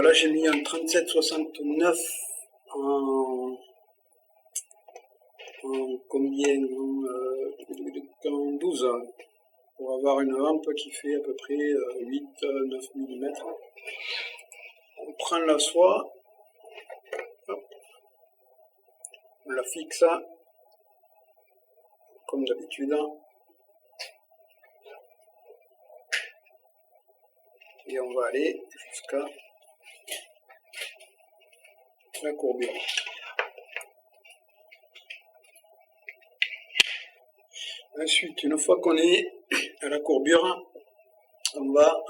Là j'ai mis un 3769 en combien, en 12, pour avoir une lampe qui fait à peu près 8-9 mm. On prend la soie, hop, on la fixe comme d'habitude, et on va aller jusqu'à la courbure. Ensuite, une fois qu'on est à la courbure, on va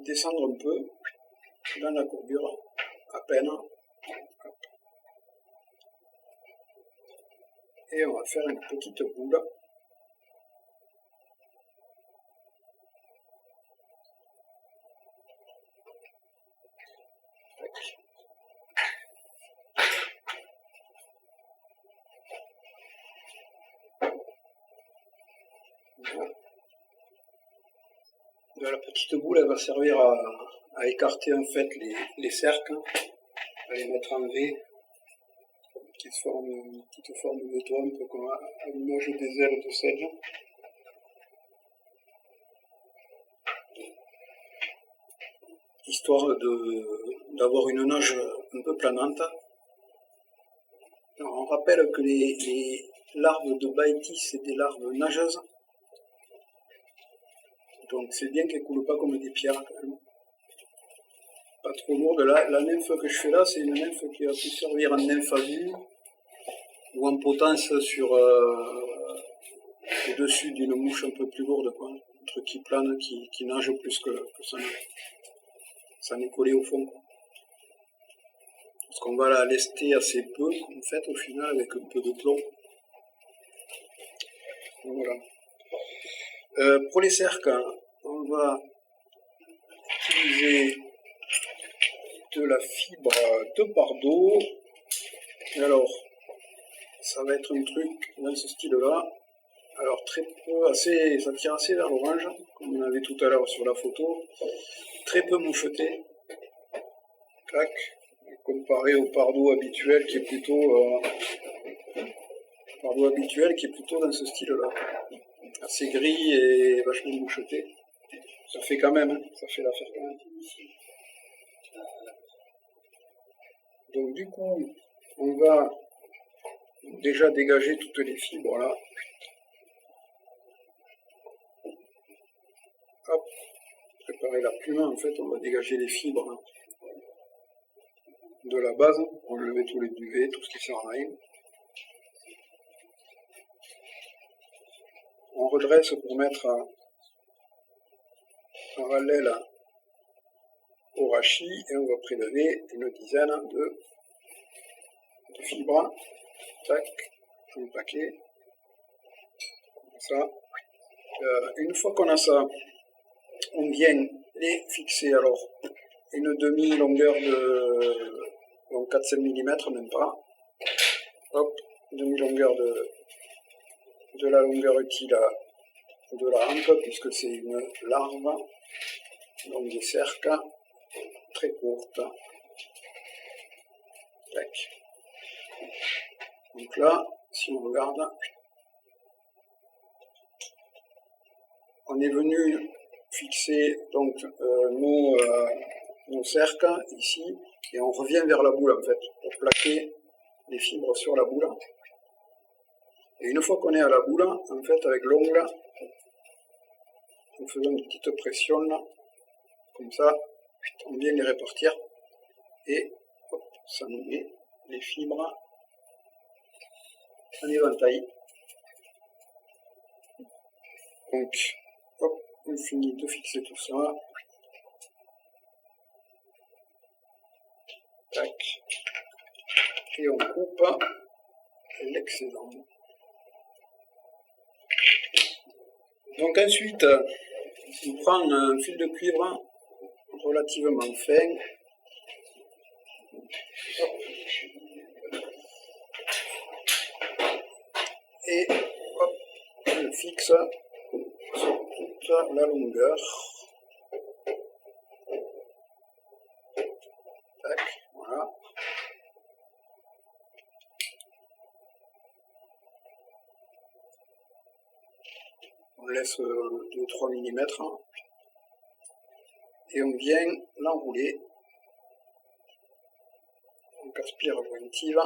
descendre un peu dans la courbure, à peine, et on va faire une petite boule. De la petite boule, elle va servir à écarter en fait les cercles, à les mettre en V, qui se forment une petite forme de toit, un peu comme à l'image des ailes de seigle. Histoire d'avoir une nage un peu planante. Alors, on rappelle que les larves de Baetis, c'est des larves nageuses. Donc c'est bien qu'elles ne coulent pas comme des pierres quand même. Pas trop lourde. La nymphe que je fais là, c'est une nymphe qui va plus servir en nymphe à vue ou en potence sur le dessus d'une mouche un peu plus lourde, quoi. Un truc qui plane, qui nage plus que ça n'est collé au fond, quoi. Parce qu'on va la lester assez peu, en fait, au final, avec un peu de plomb. Donc, voilà. Pour les cercles, on va utiliser de la fibre de Pardo. Alors, ça va être un truc dans ce style-là. Alors, très peu, ça tire assez vers l'orange, comme on avait tout à l'heure sur la photo. Très peu moucheté. Tac. Comparé au Pardo habituel qui est plutôt dans ce style-là. Assez gris et vachement moucheté. Ça fait quand même, hein, ça fait l'affaire quand même. Donc du coup, on va déjà dégager toutes les fibres là. Hop, préparer la plume, en fait, on va dégager les fibres là, de la base, enlever tous les duvets, tout ce qui sert à rien. On redresse pour mettre parallèle au rachis et on va prélever une dizaine de fibres. Tac, un paquet. Comme ça. Une fois qu'on a ça, on vient les fixer alors une demi-longueur de 4-5 mm, même pas. Hop, demi-longueur de la longueur utile de la rampe, puisque c'est une larve, donc des cercles très courtes. Tac. Donc là, si on regarde, on est venu fixer donc nos cercles ici, et on revient vers la boule en fait, pour plaquer les fibres sur la boule. Et une fois qu'on est à la boule, en fait, avec l'ongle, en faisant une petite pression là, comme ça, on vient les répartir, et hop, ça nous met les fibres en éventail. Donc, hop, on finit de fixer tout ça. Tac. Et on coupe l'excédent. Donc ensuite, on prend un fil de cuivre relativement fin. Et hop, on le fixe sur toute la longueur. On laisse 2-3 mm et on vient l'enrouler en casse-pierre jointive.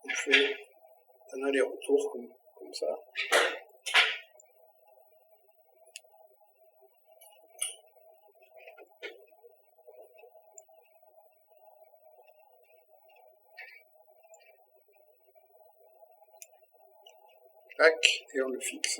On fait un aller-retour comme ça. Et on le fixe.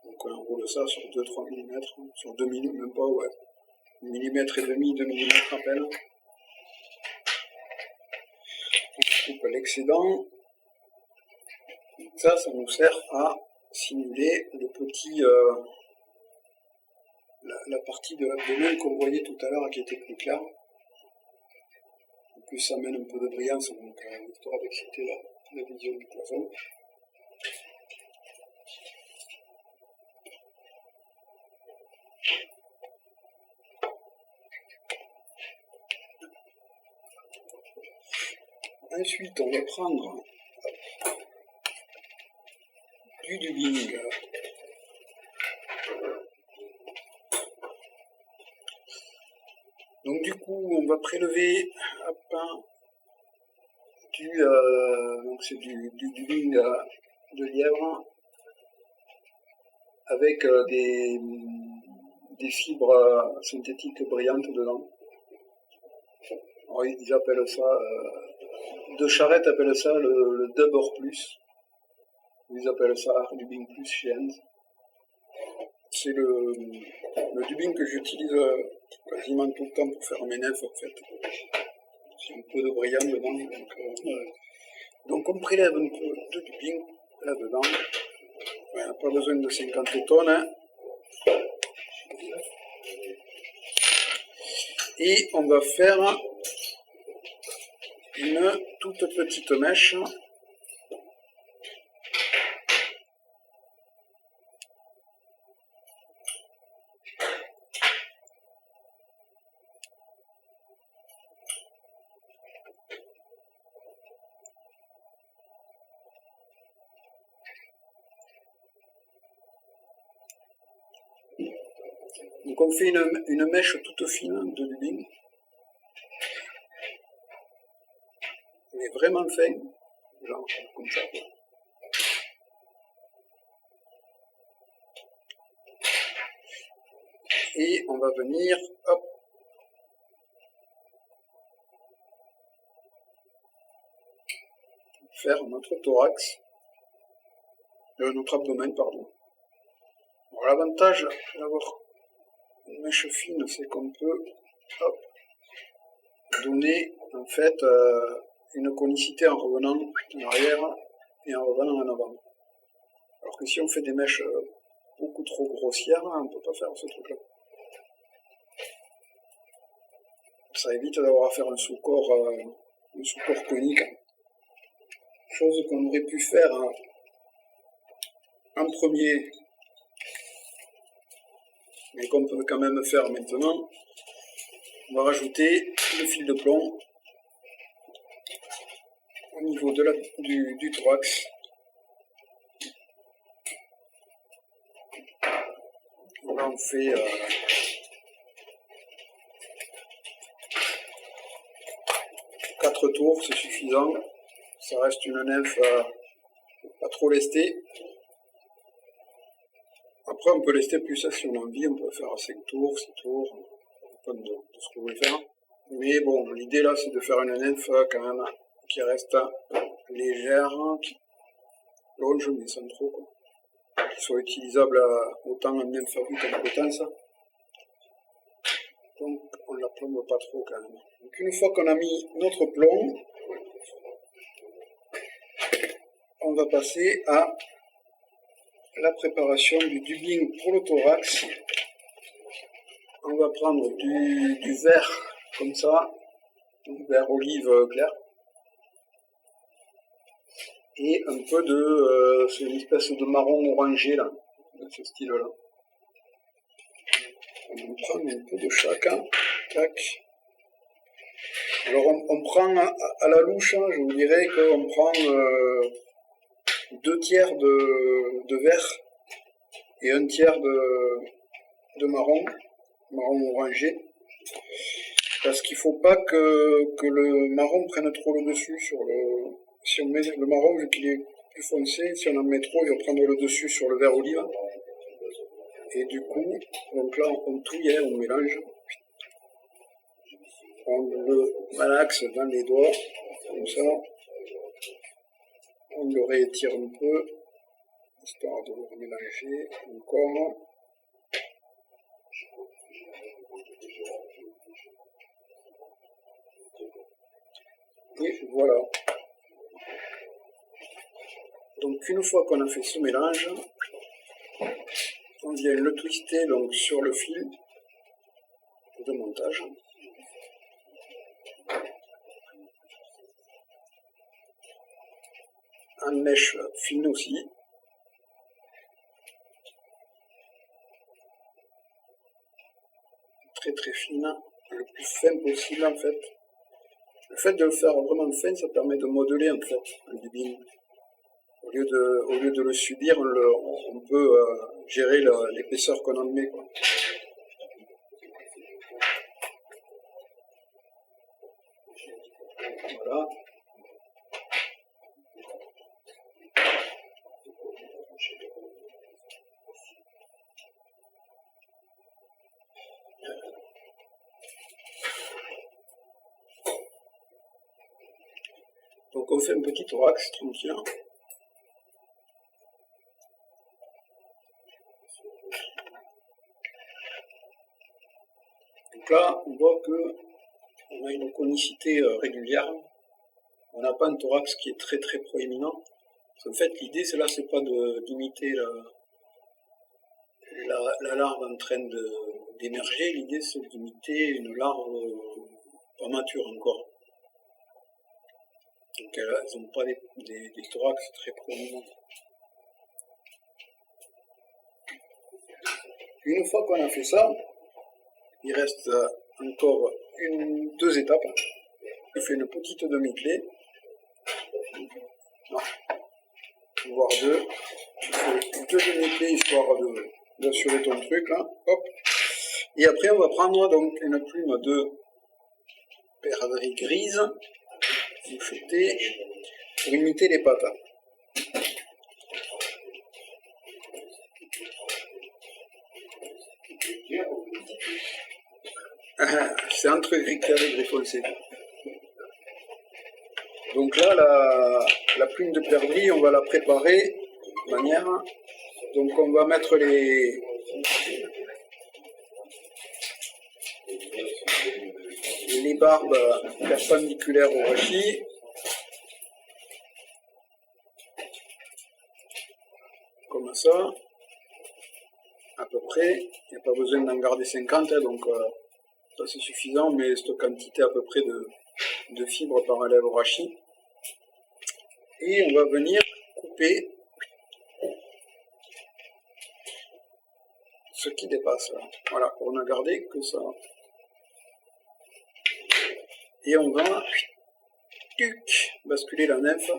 Donc on enroule ça sur 2-3 mm, sur 2 mm, même pas, ouais. 1 mm et demi, 2 mm à peine. On coupe l'excédent. Ça nous sert à simuler le petit, la partie de l'abdomen qu'on voyait tout à l'heure qui était plus claire. En plus ça amène un peu de brillance, donc histoire d'exciter la vision du poisson. Ensuite, on va prendre du dubbing. Donc du coup, on va prélever donc c'est du dubbing de lièvre avec des fibres synthétiques brillantes dedans. Alors, ils appellent ça, de Charette appelle ça le Dubber Plus. Ils appellent ça Art Dubbing Plus chez Enz. C'est le dubbing que j'utilise quasiment tout le temps pour faire mes nefs en fait. J'ai un peu de brillant dedans. Donc on prélève un peu de dubbing là-dedans. On n'a pas besoin de 50 tonnes. Hein. Et on va faire une toute petite mèche. Donc on fait une mèche toute fine de dubbing, mais vraiment fin, genre comme ça. Et on va venir, hop, faire notre thorax, notre abdomen, pardon. L'avantage d'avoir une mèche fine, c'est qu'on peut donner en fait une conicité en revenant en arrière et en revenant en avant. Alors que si on fait des mèches beaucoup trop grossières, on ne peut pas faire ce truc-là. Ça évite d'avoir à faire un sous-corps conique. Chose qu'on aurait pu faire en premier, mais qu'on peut quand même faire maintenant. On va rajouter le fil de plomb au niveau du thorax. Là on fait quatre tours, c'est suffisant. Ça reste une nymphe pas trop lestée. Après on peut lester plus ça si on a envie, on peut faire 5 tours, 6 tours, ça dépend de ce que vous voulez faire. Mais bon, l'idée là c'est de faire une nymphe quand même qui reste légère, qui longe mais sans trop, quoi. Qui soit utilisable autant en nymphe à vue qu'en potence. Donc on ne la plombe pas trop quand même. Donc une fois qu'on a mis notre plomb, on va passer à la préparation du dubbing pour le thorax. On va prendre du vert comme ça, donc vert olive clair, et un peu de c'est une espèce de marron orangé là, de ce style là. On va prendre un peu de chaque, tac. Alors on prend à la louche, hein, je vous dirais qu'on prend 2 tiers de vert et 1 tiers de marron orangé, parce qu'il ne faut pas que le marron prenne trop le dessus sur le... Si on met le marron, vu qu'il est plus foncé, si on en met trop, il va prendre le dessus sur le vert olive. Et du coup, donc là on touille, on mélange. On le malaxe dans les doigts, comme ça. On le réétire un peu, histoire de le mélanger encore. Et voilà. Donc une fois qu'on a fait ce mélange, on vient le twister donc sur le fil de montage. En mèche fine aussi. Très très fine, le plus fin possible en fait. Le fait de le faire vraiment fin, ça permet de modeler en fait le bibine. Au lieu de le subir, on peut gérer l'épaisseur qu'on en met, quoi. Voilà. Donc on fait un petit thorax tranquille. Donc là, on voit qu'on a une conicité régulière. On n'a pas un thorax qui est très très proéminent. En fait, l'idée, c'est pas d'imiter la larve en train d'émerger. L'idée, c'est d'imiter une larve pas mature encore. Donc elles n'ont pas des thorax très proéminents. Une fois qu'on a fait ça, il reste encore 2 étapes. Je fais une petite demi-clé, voire 2. Je fais 2 demi-clés histoire d'assurer ton truc là. Hop. Et après on va prendre donc une plume de perdrix grise, mouchetée, pour imiter les pattes. C'est entre gris clair et gris foncé. Donc là, la plume de perdrix, on va la préparer de manière. Donc on va mettre les barbes perpendiculaires au rachis. Comme ça. À peu près. Il n'y a pas besoin d'en garder 50, donc ça c'est suffisant, mais cette quantité à peu près de fibres parallèles au rachis. Et on va venir couper ce qui dépasse là. Voilà, on n'a gardé que ça. Et on va basculer la nymphe,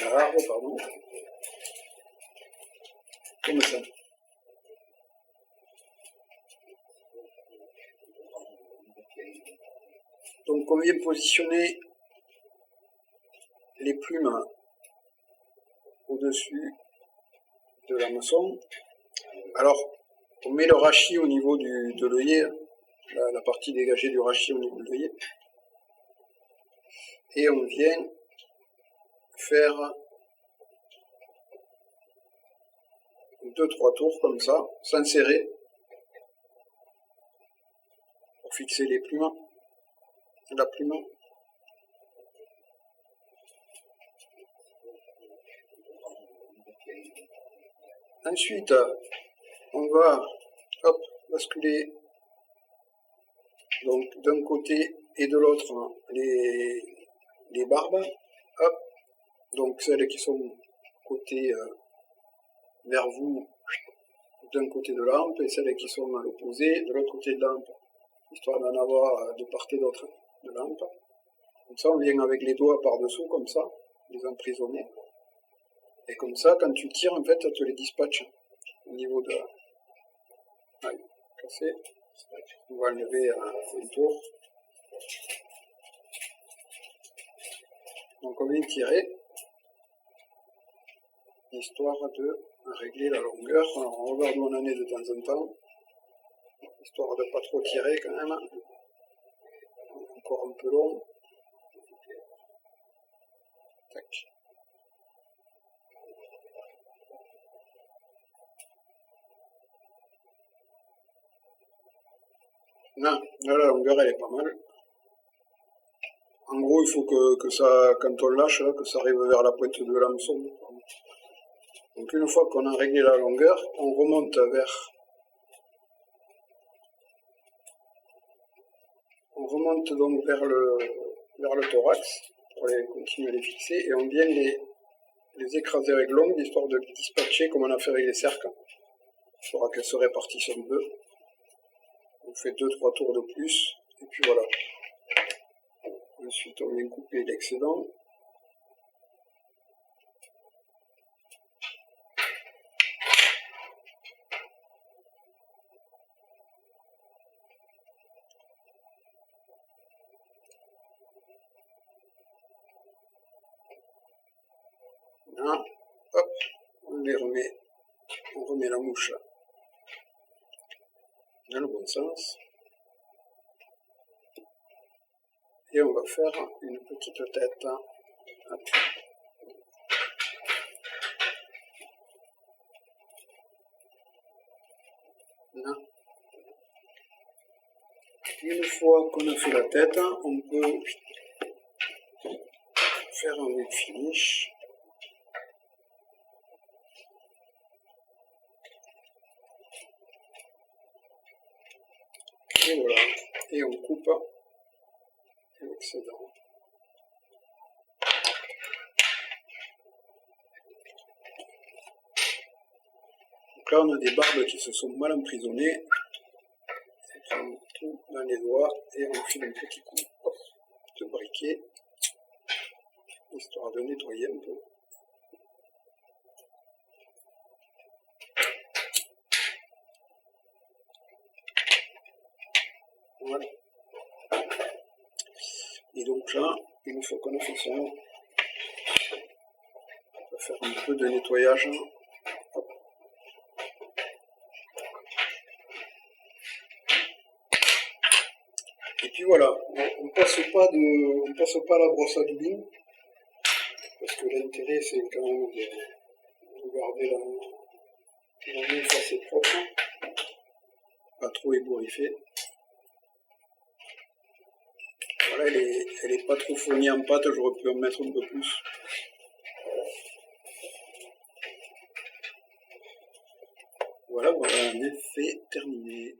la larve, pardon, comme ça. Donc on vient positionner les plumes au-dessus de l'hameçon. Alors, on met le rachis au niveau de l'œillet, la partie dégagée du rachis au niveau de l'œillet, et on vient faire 2-3 tours comme ça, sans serrer, pour fixer les plumes, la plume. Ensuite, on va basculer donc d'un côté et de l'autre les barbes, donc celles qui sont côté vers vous d'un côté de la lampe et celles qui sont à l'opposé de l'autre côté de la lampe. histoire d'en avoir de part et d'autre de lampe. Comme ça, on vient avec les doigts par-dessous, comme ça, les emprisonner. Et comme ça, quand tu tires, en fait, ça te les dispatche au niveau de... Allez, cassé. On va enlever un tour. Donc on vient tirer, histoire de régler la longueur. Alors on regarde où on en est de temps en temps, histoire de ne pas trop tirer quand même. Encore un peu long. Tac. Non, là la longueur elle est pas mal. En gros, il faut que ça, quand on lâche, là, que ça arrive vers la pointe de l'hameçon. Donc une fois qu'on a réglé la longueur, on remonte donc vers le thorax pour continuer à les fixer, et on vient les écraser avec l'ongle, histoire de les dispatcher comme on a fait avec les cercles. Il faudra qu'elles se répartissent un peu. On fait 2-3 tours de plus, et puis voilà. Ensuite, on vient couper l'excédent. Là, hop, on remet la mouche dans le bon sens. Et on va faire une petite tête. Hop. Là. Une fois qu'on a fait la tête, on peut faire un whip finish. Et voilà, et on coupe l'excédent. Donc là, on a des barbes qui se sont mal emprisonnées. On prend tout dans les doigts et on file un petit coup de briquet, histoire de nettoyer un peu. Voilà. Et donc là, une fois qu'on a fait ça, on va faire un peu de nettoyage. Hop. Et puis voilà, on passe pas la brosse à douille, parce que l'intérêt c'est quand même de garder la main assez propre, pas trop ébouriffée. Voilà, elle est pas trop fournie en pâte, j'aurais pu en mettre un peu plus. Voilà, voilà, un effet terminé.